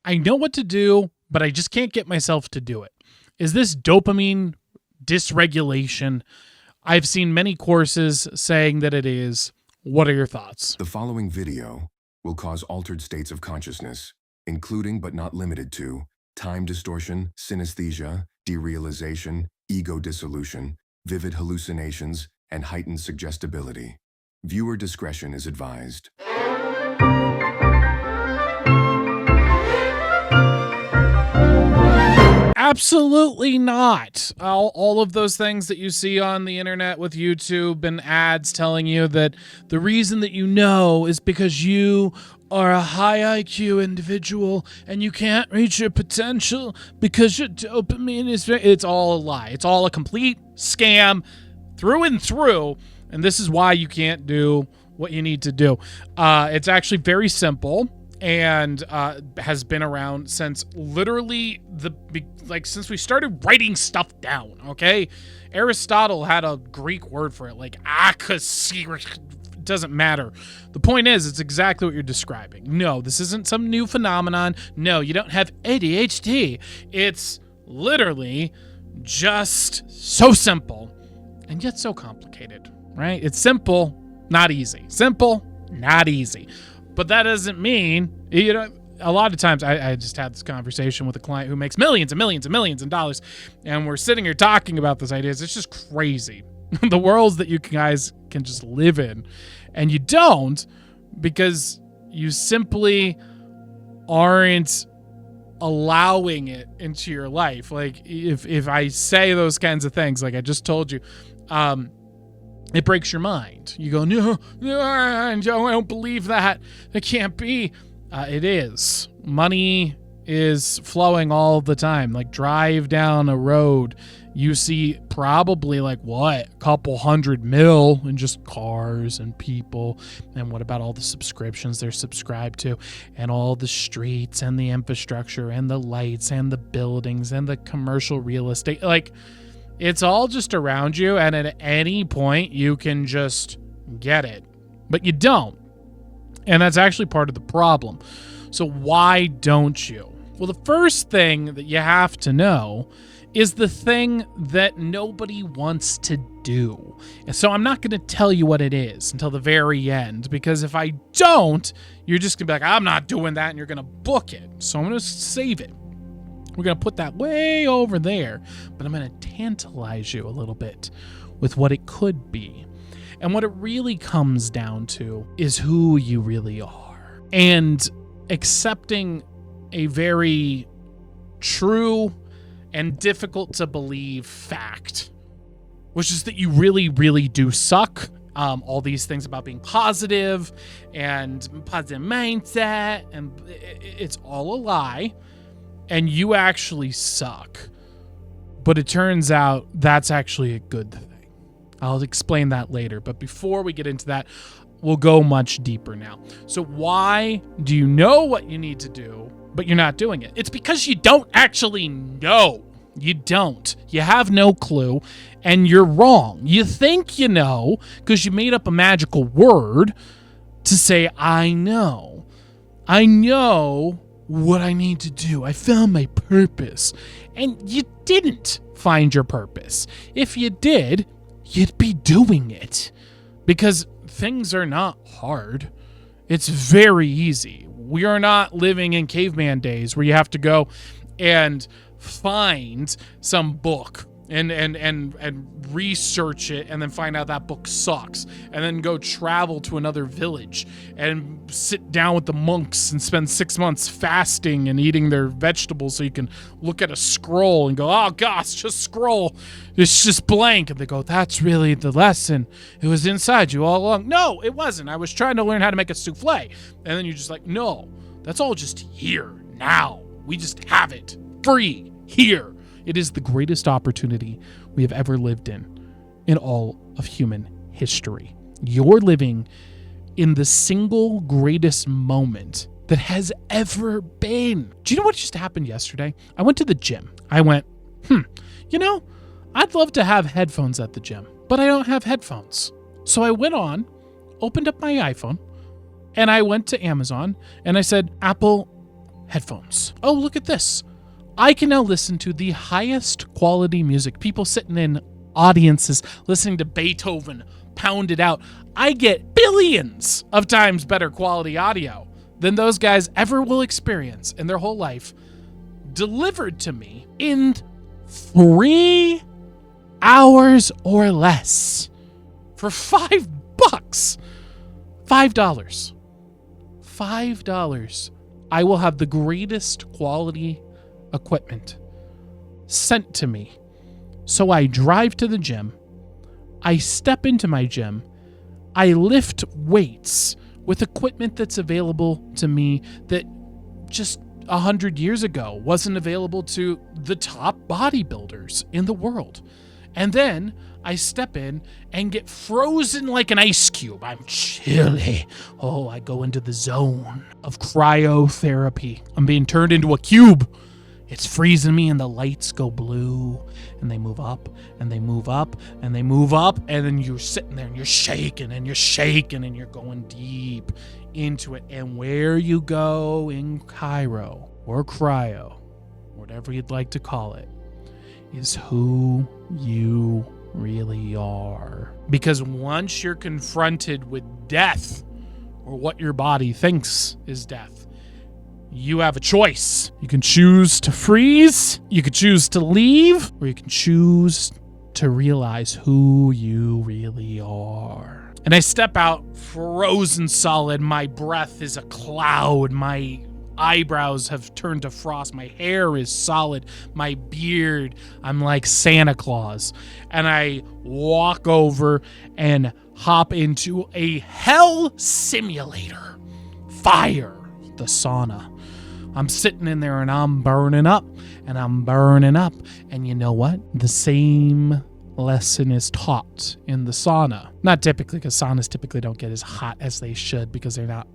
I know what to do, but I just can't get myself to do it. Is this dopamine dysregulation? I've seen many courses saying that it is. What are your thoughts? The following video will cause altered states of consciousness, including but not limited to time distortion, synesthesia, derealization, ego dissolution, vivid hallucinations, and heightened suggestibility. Viewer discretion is advised. Absolutely not. All of those things that you see on the internet with YouTube and ads telling you that the reason that you know is because you are a high IQ individual and you can't reach your potential because your dopamine is... It's all a lie. It's all a complete scam through and through. And this is why you can't do what you need to do. It's actually very simple. And has been around since literally since we started writing stuff down, okay? Aristotle had a Greek word for it, like akasir. It doesn't matter. The point is, it's exactly what you're describing. No, this isn't some new phenomenon. No, you don't have ADHD. It's literally just so simple and yet so complicated, right? It's simple, not easy. Simple, not easy. But that doesn't mean, a lot of times I just had this conversation with a client who makes millions and millions and millions of dollars, and we're sitting here talking about these ideas. It's just crazy. The worlds that you guys can just live in, and you don't because you simply aren't allowing it into your life. Like if I say those kinds of things, like I just told you, it breaks your mind. You go, no, I don't believe that. It can't be. It is. Money is flowing all the time. Like drive down a road, you see probably a couple $100 million in just cars and people. And what about all the subscriptions they're subscribed to, and all the streets and the infrastructure and the lights and the buildings and the commercial real estate? It's all just around you, and at any point you can just get it, but you don't. And that's actually part of the problem. So why don't you? Well, the first thing that you have to know is the thing that nobody wants to do. And so I'm not going to tell you what it is until the very end, because if I don't, you're just going to be like, I'm not doing that, and you're going to book it. So I'm going to save it. We're going to put that way over there, but I'm going to tantalize you a little bit with what it could be. And what it really comes down to is who you really are, and accepting a very true and difficult to believe fact, which is that you really, really do suck. All these things about being positive and positive mindset, and it's all a lie. And you actually suck. But it turns out that's actually a good thing. I'll explain that later. But before we get into that, we'll go much deeper now. So why do you know what you need to do, but you're not doing it? It's because you don't actually know. You don't. You have no clue, and you're wrong. You think you know because you made up a magical word to say, I know. I know what I need to do. I found my purpose. And you didn't find your purpose. If you did, you'd be doing it. Because things are not hard. It's very easy. We are not living in caveman days where you have to go and find some book and research it and then find out that book sucks, and then go travel to another village and sit down with the monks and spend 6 months fasting and eating their vegetables so you can look at a scroll and go, oh gosh, just scroll, it's just blank. And they go, that's really the lesson, it was inside you all along. No, it wasn't. I was trying to learn how to make a souffle. And then you're just like, no, that's all just here now. We just have it free here. It is the greatest opportunity we have ever lived in all of human history. You're living in the single greatest moment that has ever been. Do you know what just happened yesterday? I went to the gym. I went, I'd love to have headphones at the gym, but I don't have headphones. So I went on, opened up my iPhone, and I went to Amazon, and I said, Apple, headphones. Oh, look at this. I can now listen to the highest quality music. People sitting in audiences listening to Beethoven pounded out. I get billions of times better quality audio than those guys ever will experience in their whole life, delivered to me in 3 hours or less for $5. $5. $5. I will have the greatest quality equipment sent to me. So I drive to the gym. I step into my gym. I lift weights with equipment that's available to me that just 100 years ago wasn't available to the top bodybuilders in the world. And then I step in and get frozen like an ice cube. I'm chilly. Oh, I go into the zone of cryotherapy. I'm being turned into a cube. It's freezing me and the lights go blue and they move up and they move up and they move up. And then you're sitting there and you're shaking and you're going deep into it. And where you go in Cairo or cryo, whatever you'd like to call it, is who you really are. Because once you're confronted with death, or what your body thinks is death, you have a choice. You can choose to freeze, you can choose to leave, or you can choose to realize who you really are. And I step out frozen solid. My breath is a cloud. My eyebrows have turned to frost. My hair is solid. My beard, I'm like Santa Claus. And I walk over and hop into a hell simulator. Fire, the sauna. I'm sitting in there and I'm burning up and I'm burning up. And you know what? The same lesson is taught in the sauna. Not typically, because saunas typically don't get as hot as they should because they're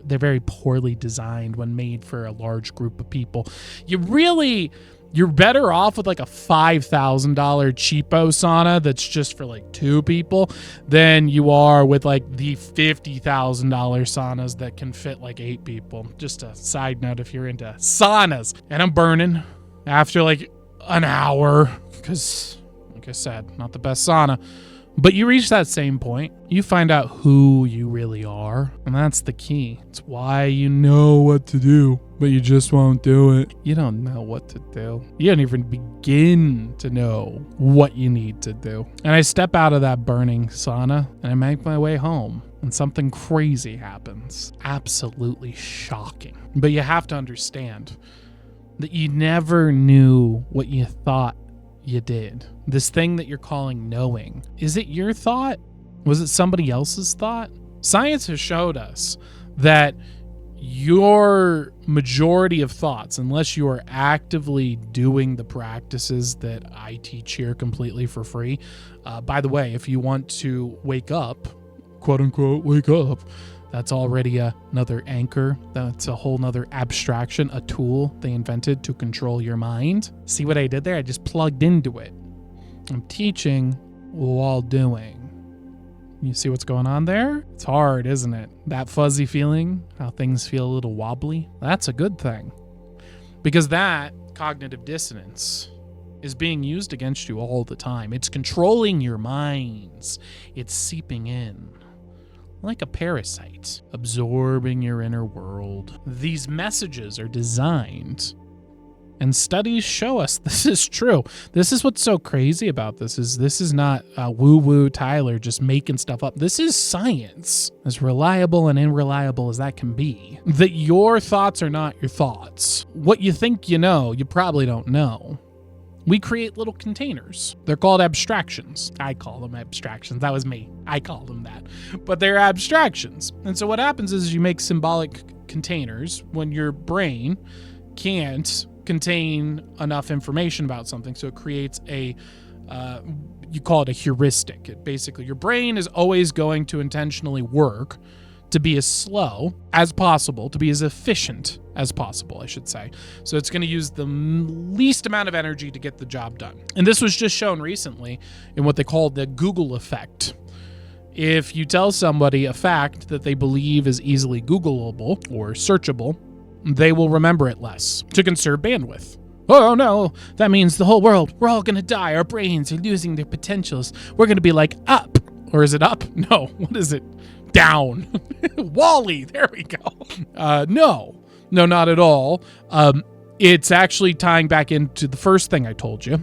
very poorly designed when made for a large group of people. You're better off with like a $5,000 cheapo sauna that's just for like 2 people than you are with like the $50,000 saunas that can fit like 8 people. Just a side note if you're into saunas. And I'm burning after like an hour because, like I said, not the best sauna. But you reach that same point. You find out who you really are. And that's the key. It's why you know what to do, but you just won't do it. You don't know what to do. You don't even begin to know what you need to do. And I step out of that burning sauna and I make my way home. And something crazy happens. Absolutely shocking. But you have to understand that you never knew what you thought you did. This thing that you're calling knowing, is it your thought? Was it somebody else's thought? Science has showed us that your majority of thoughts, unless you are actively doing the practices that I teach here completely for free. By the way, if you want to wake up, quote unquote, wake up, that's already another anchor. That's a whole nother abstraction, a tool they invented to control your mind. See what I did there? I just plugged into it. I'm teaching while doing. You see what's going on there? It's hard, isn't it? That fuzzy feeling, how things feel a little wobbly. That's a good thing. Because that cognitive dissonance is being used against you all the time. It's controlling your minds. It's seeping in like a parasite, absorbing your inner world. These messages are designed, and studies show us this is true. This is what's so crazy about this is not woo-woo Tyler just making stuff up. This is science, as reliable and unreliable as that can be. That your thoughts are not your thoughts. What you think you know, you probably don't know. We create little containers. They're called abstractions. I call them abstractions. That was me. I call them that. But they're abstractions. And so what happens is you make symbolic containers when your brain can't contain enough information about something. So it creates you call it a heuristic. It basically, your brain is always going to intentionally work to be as slow as possible, to be as efficient as possible, I should say. So it's going to use the least amount of energy to get the job done. And this was just shown recently in what they call the Google effect. If you tell somebody a fact that they believe is easily Googleable or searchable, they will remember it less to conserve bandwidth. Oh no, that means the whole world, we're all gonna die. Our brains are losing their potentials. We're gonna be like up. Or is it up? No, what is it? Down. Wall-E, there we go. No, not at all. It's actually tying back into the first thing I told you,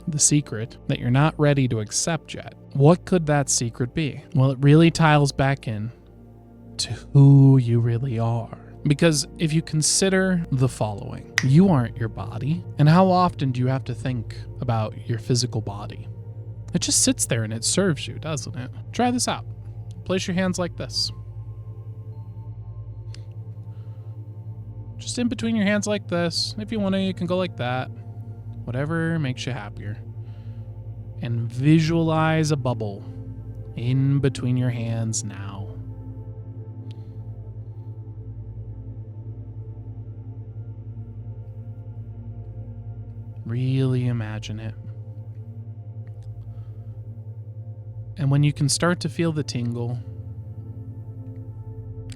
the secret that you're not ready to accept yet. What could that secret be? Well, it really tiles back in to who you really are. Because if you consider the following, you aren't your body. And how often do you have to think about your physical body? It just sits there and it serves you, doesn't it? Try this out. Place your hands like this. Just in between your hands like this. If you want to, you can go like that. Whatever makes you happier. And visualize a bubble in between your hands now. Really imagine it. And when you can start to feel the tingle,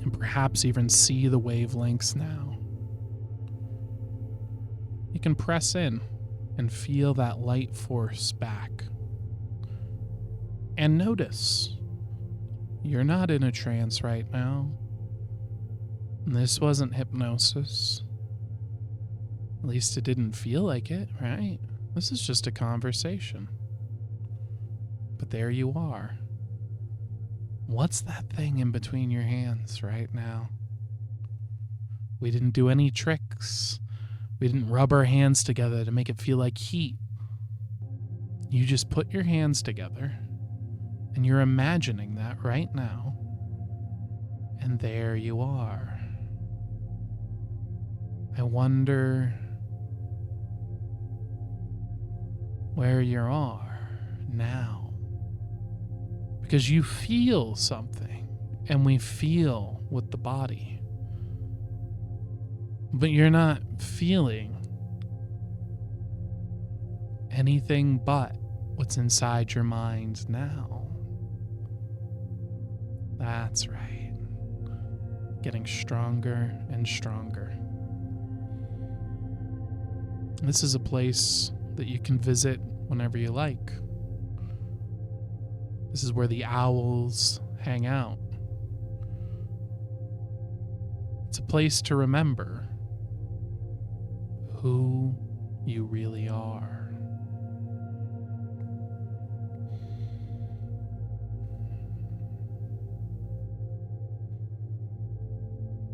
and perhaps even see the wavelengths now, you can press in and feel that light force back. And notice, you're not in a trance right now. This wasn't hypnosis. At least it didn't feel like it, right? This is just a conversation. But there you are. What's that thing in between your hands right now? We didn't do any tricks. We didn't rub our hands together to make it feel like heat. You just put your hands together and you're imagining that right now. And there you are. I wonder where you are now. Because you feel something, and we feel with the body. But you're not feeling anything but what's inside your mind now. That's right. Getting stronger and stronger. This is a place that you can visit whenever you like. This is where the owls hang out. It's a place to remember who you really are.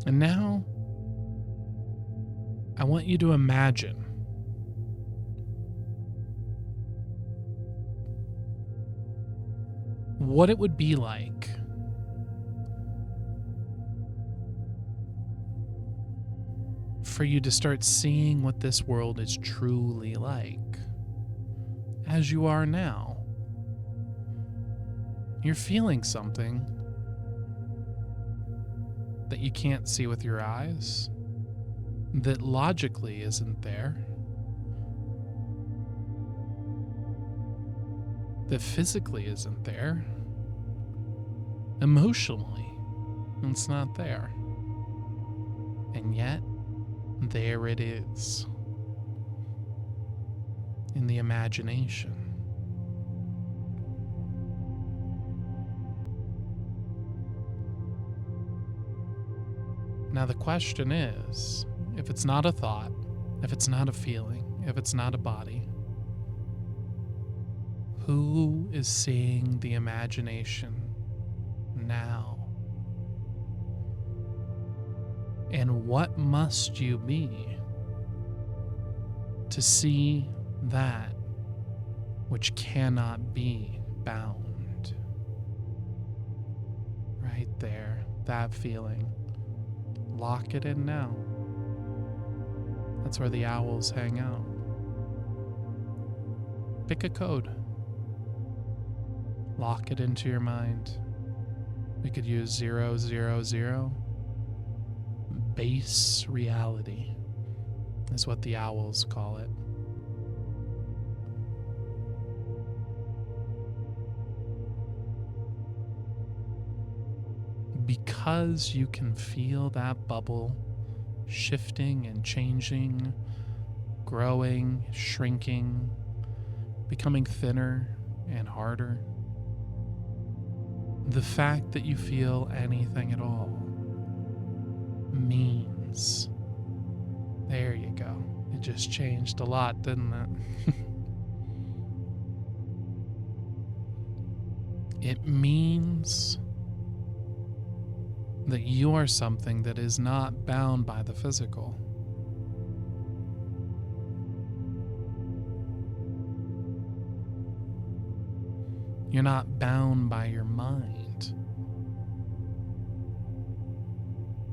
And now, I want you to imagine what it would be like for you to start seeing what this world is truly like, as you are now. You're feeling something that you can't see with your eyes, that logically isn't there, that physically isn't there, emotionally it's not there, and yet there it is in the imagination. Now the question is, if it's not a thought, if it's not a feeling, if it's not a body, who is seeing the imagination now? And what must you be to see that which cannot be bound? Right there, that feeling. Lock it in now. That's where the owls hang out. Pick a code. Lock it into your mind. We could use 000. Base reality is what the owls call it. Because you can feel that bubble shifting and changing, growing, shrinking, becoming thinner and harder. The fact that you feel anything at all means, there you go. It just changed a lot, didn't it? It means that you are something that is not bound by the physical. You're not bound by your mind.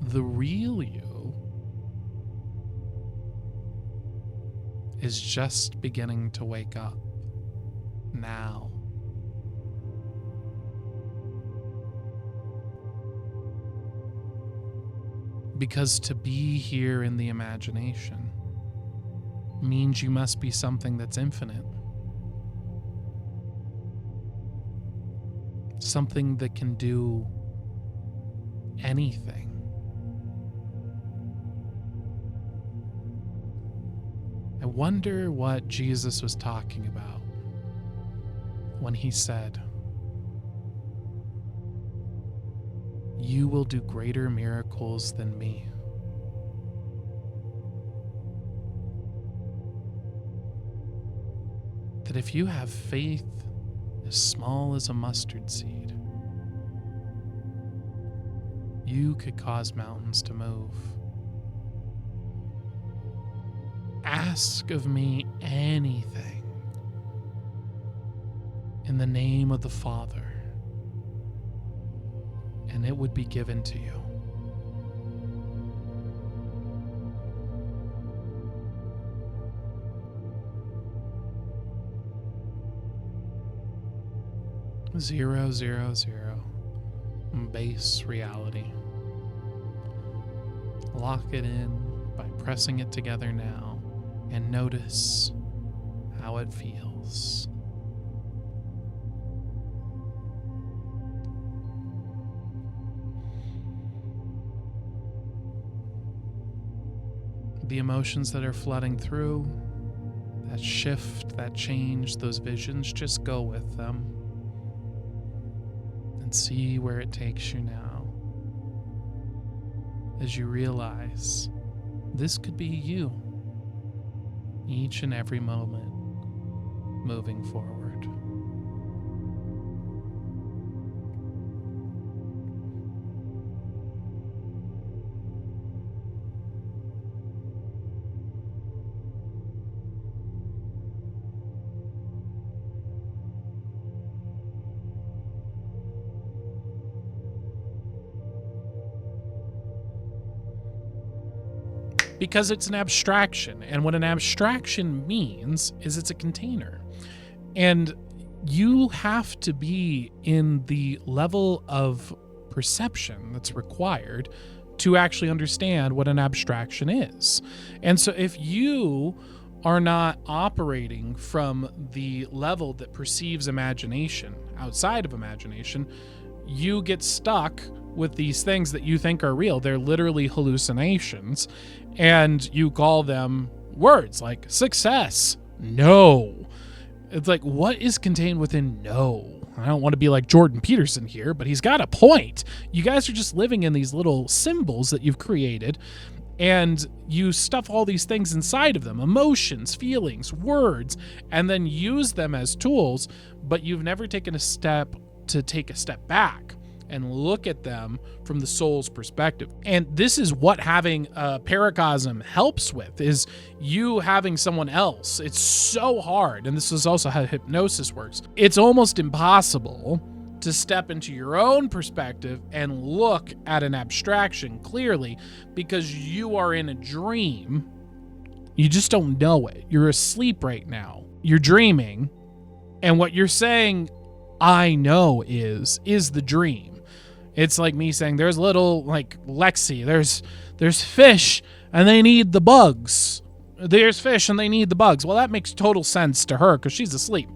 The real you is just beginning to wake up now. Because to be here in the imagination means you must be something that's infinite. Something that can do anything. I wonder what Jesus was talking about when he said, "You will do greater miracles than me." That if you have faith as small as a mustard seed, you could cause mountains to move. Ask of me anything in the name of the Father, and it would be given to you. Zero, zero, zero. Base reality. Lock it in by pressing it together now and notice how it feels. The emotions that are flooding through, that shift, that change, those visions, just go with them. And see where it takes you now. As you realize this could be you each and every moment moving forward. Because it's an abstraction, and what an abstraction means is it's a container. And you have to be in the level of perception that's required to actually understand what an abstraction is. And so if you are not operating from the level that perceives imagination outside of imagination, you get stuck with these things that you think are real. They're literally hallucinations. And you call them words like success, no. It's like, what is contained within no? I don't want to be like Jordan Peterson here, but he's got a point. You guys are just living in these little symbols that you've created, and you stuff all these things inside of them, emotions, feelings, words, and then use them as tools, but you've never taken a step to take a step back and look at them from the soul's perspective. And this is what having a paracosm helps with, is you having someone else. It's so hard, and this is also how hypnosis works. It's almost impossible to step into your own perspective and look at an abstraction clearly because you are in a dream. You just don't know it. You're asleep right now. You're dreaming, and what you're saying, I know, is the dream. It's like me saying there's little, like, Lexi, there's fish and they need the bugs. There's fish and they need the bugs. Well, that makes total sense to her because she's asleep.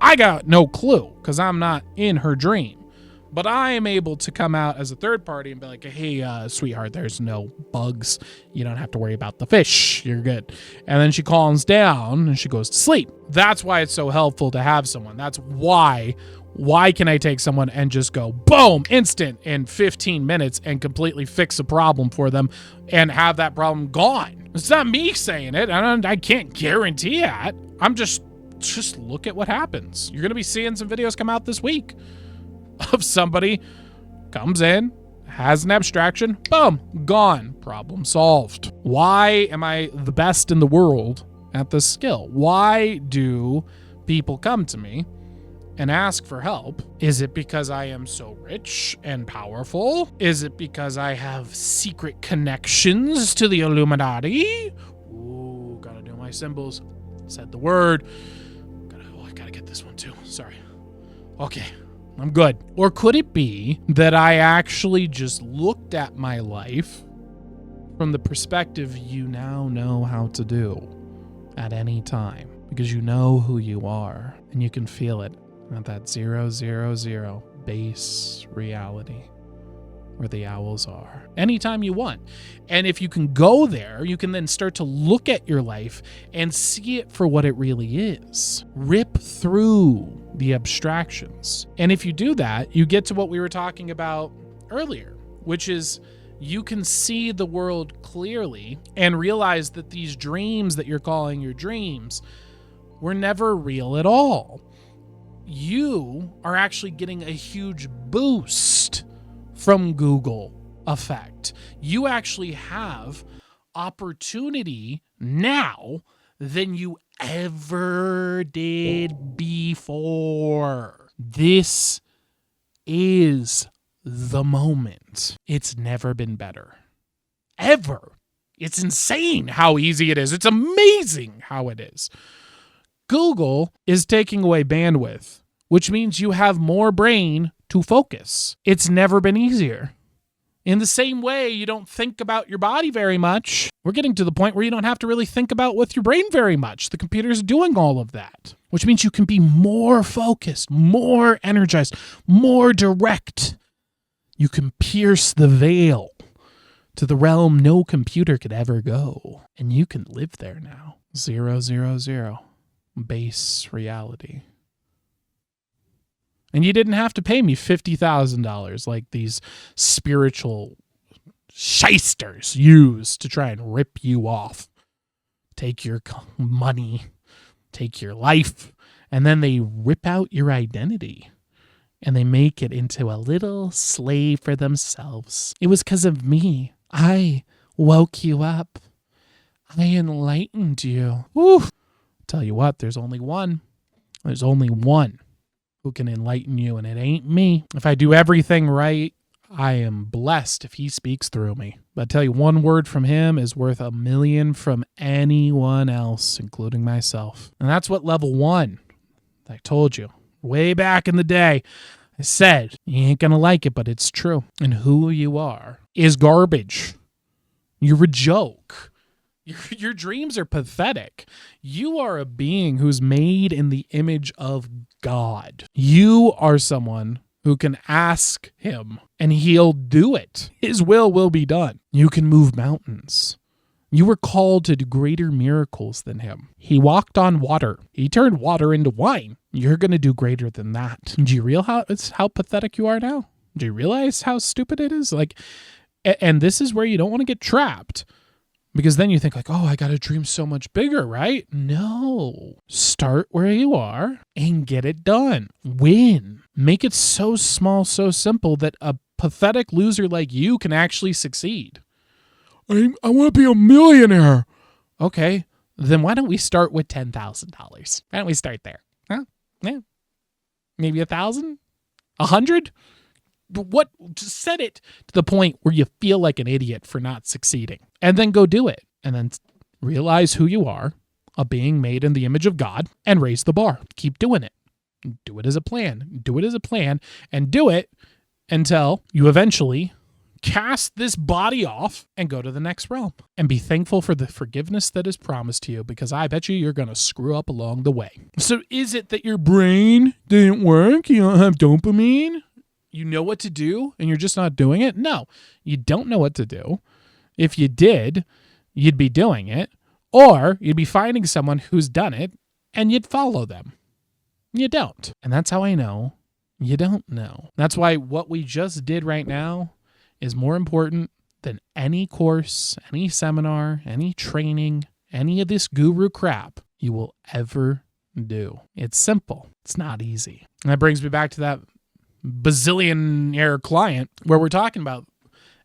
I got no clue because I'm not in her dream. But I am able to come out as a third party and be like, hey, sweetheart, there's no bugs. You don't have to worry about the fish. You're good. And then she calms down and she goes to sleep. That's why it's so helpful to have someone. That's why can I take someone and just go boom, instant in 15 minutes and completely fix a problem for them and have that problem gone? It's not me saying it. I can't guarantee that. I'm just look at what happens. You're going to be seeing some videos come out this week of somebody comes in, has an abstraction, boom, gone, problem solved. Why am I the best in the world at this skill? Why do people come to me and ask for help? Is it because I am so rich and powerful? Is it because I have secret connections to the Illuminati? Ooh, gotta do my symbols. Said the word. I gotta get this one too. Sorry. Okay, I'm good. Or could it be that I actually just looked at my life from the perspective you now know how to do at any time? Because you know who you are and you can feel it at that 000 base reality where the owls are anytime you want. And if you can go there, you can then start to look at your life and see it for what it really is. Rip through the abstractions. And if you do that, you get to what we were talking about earlier, which is you can see the world clearly and realize that these dreams that you're calling your dreams were never real at all. You are actually getting a huge boost from Google effect. You actually have opportunity now than you ever did before. This is the moment. It's never been better. Ever. It's insane how easy it is. It's amazing how it is. Google is taking away bandwidth, which means you have more brain to focus. It's never been easier. In the same way, you don't think about your body very much. We're getting to the point where you don't have to really think about with your brain very much. The computer's doing all of that, which means you can be more focused, more energized, more direct. You can pierce the veil to the realm no computer could ever go. And you can live there now. 000 base reality. And you didn't have to pay me $50,000 like these spiritual shysters use to try and rip you off. Take your money, take your life, and then they rip out your identity. And they make it into a little slave for themselves. It was because of me. I woke you up. I enlightened you. Woo. Tell you what, there's only one. There's only one who can enlighten you, and it ain't me. If I do everything right, I am blessed if he speaks through me. But I tell you, one word from him is worth 1,000,000 from anyone else, including myself. And that's what level 1, I told you, way back in the day, I said, you ain't gonna like it, but it's true. And who you are is garbage. You're a joke. Your dreams are pathetic. You are a being who's made in the image of God. You are someone who can ask him and he'll do it. His will be done. You can move mountains. You were called to do greater miracles than him. He walked on water. He turned water into wine. You're going to do greater than that. Do you realize how pathetic you are now? Do you realize how stupid it is? And this is where you don't want to get trapped. Because then you think like, oh, I got to dream so much bigger, right? No. Start where you are and get it done. Win. Make it so small, so simple that a pathetic loser like you can actually succeed. I want to be a millionaire. Okay. Then why don't we start with $10,000? Why don't we start there? Huh? Yeah. Maybe 1,000? 100? What? Just set it to the point where you feel like an idiot for not succeeding, and then go do it, and then realize who you are, a being made in the image of God, and raise the bar. Keep doing it. Do it as a plan. Do it as a plan, and do it until you eventually cast this body off and go to the next realm, and be thankful for the forgiveness that is promised to you, because I bet you're going to screw up along the way. So is it that your brain didn't work? You don't have dopamine? you know what to do and you're just not doing it? No, you don't know what to do. If you did, you'd be doing it, or you'd be finding someone who's done it and you'd follow them. You don't. And that's how I know you don't know. That's why what we just did right now is more important than any course, any seminar, any training, any of this guru crap you will ever do. It's simple. It's not easy. And that brings me back to that bazillionaire client where we're talking about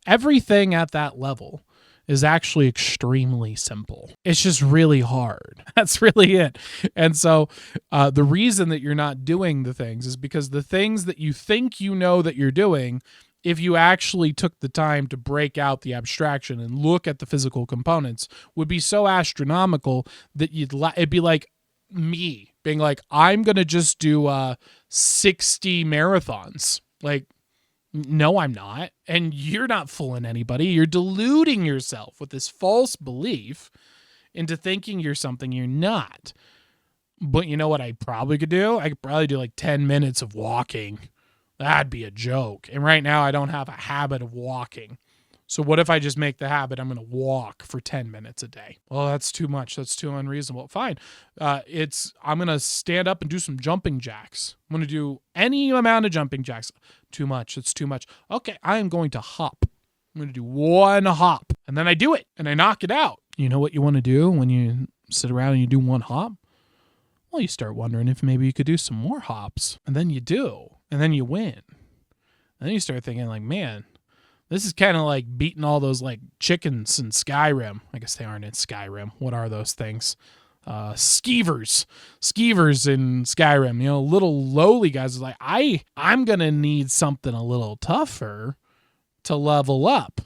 everything at that level is actually extremely simple. It's just really hard. That's really it. And so the reason that you're not doing the things is because the things that you think you know that you're doing, if you actually took the time to break out the abstraction and look at the physical components, would be so astronomical that it'd be like me being like, I'm going to just do 60 marathons. Like, no, I'm not. And you're not fooling anybody. You're deluding yourself with this false belief into thinking you're something you're not. But you know what I probably could do? I could probably do like 10 minutes of walking. That'd be a joke. And right now I don't have a habit of walking. So what if I just make the habit I'm going to walk for 10 minutes a day? Well, that's too much. That's too unreasonable. Fine. I'm going to stand up and do some jumping jacks. I'm going to do any amount of jumping jacks. Too much. It's too much. Okay, I am going to hop. I'm going to do one hop. And then I do it and I knock it out. You know what you want to do when you sit around and you do one hop? Well, you start wondering if maybe you could do some more hops. And then you do. And then you win. And then you start thinking like, man, this is kind of like beating all those like chickens in Skyrim. I guess they aren't in Skyrim. What are those things? Skeevers in Skyrim, you know, little lowly guys are like, I'm going to need something a little tougher to level up.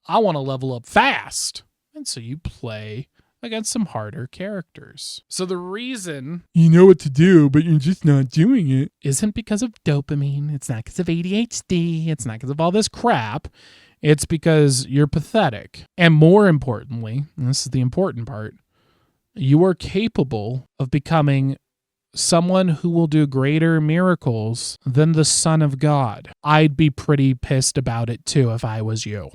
I want to level up fast. And so you play against some harder characters. So the reason you know what to do, but you're just not doing it, isn't because of dopamine. It's not because of ADHD. It's not because of all this crap. It's because you're pathetic. And more importantly, and this is the important part, you are capable of becoming someone who will do greater miracles than the Son of God. I'd be pretty pissed about it too if I was you.